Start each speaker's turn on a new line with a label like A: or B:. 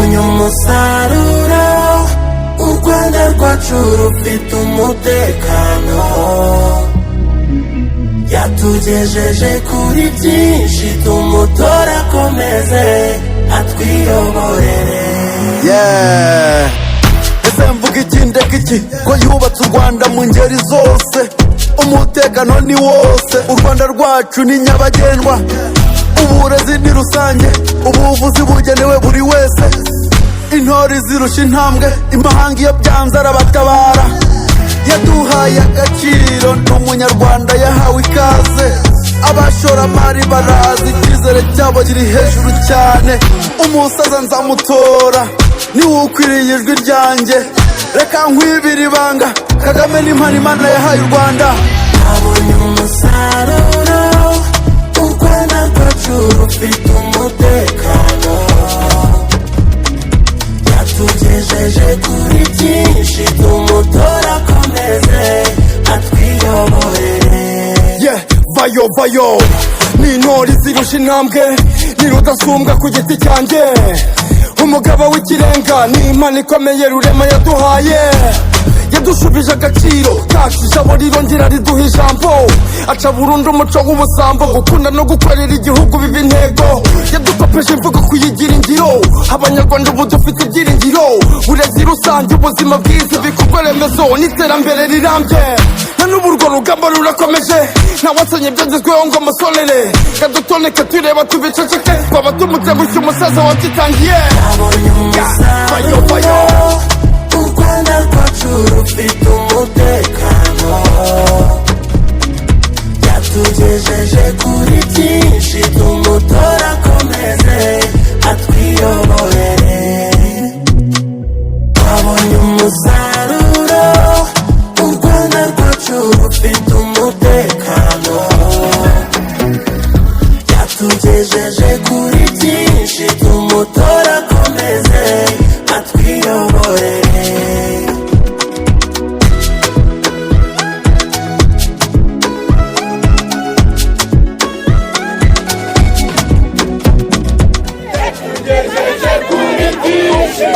A: twabonye umusaruro, u Rwanda rwacu rufite umutekano, yatugejeje kuri byinshi, tumutora akomeze atwiyoborere.
B: Ese mvuga iki ndeka iki, ko yubatse u Rwanda mu ngeri zose, umutekano ni wose, u Rwanda rwacu ni nyabagendwa, uburezi ni rusange, ubuvuzi bugenewe buri wese, intore zirusha intambwe, imahanga iyo byanze arabatabara, yaduhaye agaciro, n'umunyarwanda yahawe ikaze, abashoramari barazi, icyizere cyabo kiri hejuru cyane, umusaza nzamutora, niwe ukwiriye ijwi ryanjye, reka nkwibira ibanga, Kagame ni impano Imana yahaye u Rwanda.
A: Twabonye umusaruro, u Rwanda rwacu rufite umutekano, yatugejeje kuri byinshi, tumutora akomeze atwiyoborere.
B: Vayo vayo, ni intore zirusha intambwe, ni rudasumbwa ku giti cyanjye, umugabo w'ikirenga, ni impano ikomeye Rurema yaduhaye, yadushubije agaciro kacu, ijabo rirongera riduha ijambo, aca burundu umuco w'ubusambo, gukunda no gukorera igihugu biba intego, yadukopeje imvugo kuyigira ingiro, abanyarwanda ubu dufite ibyiringiro, burezi rusange, ubuzima bwiza, ibikorwa remezo n'iterambere rirambye, na n'ubu urwo rugamba rurakomeje, ntawasanye ibyagezweho ngo amusolere, kadutoneke tureba tubiceceke, twaba tumutengushye umusaza wabyitangiye.
A: Twabonye umusaruro, u Rwanda rwacu rufite umutekano, yatugejeje kuri byinshi, tumutora akomeze atwiyoborere. Twabonye umusaruro, u Rwanda rwacu rufite umutekano, yatugejeje kuri byinshi, tumutora akomeze atwiyoborere.
C: Yatugejeje kuri byinshi.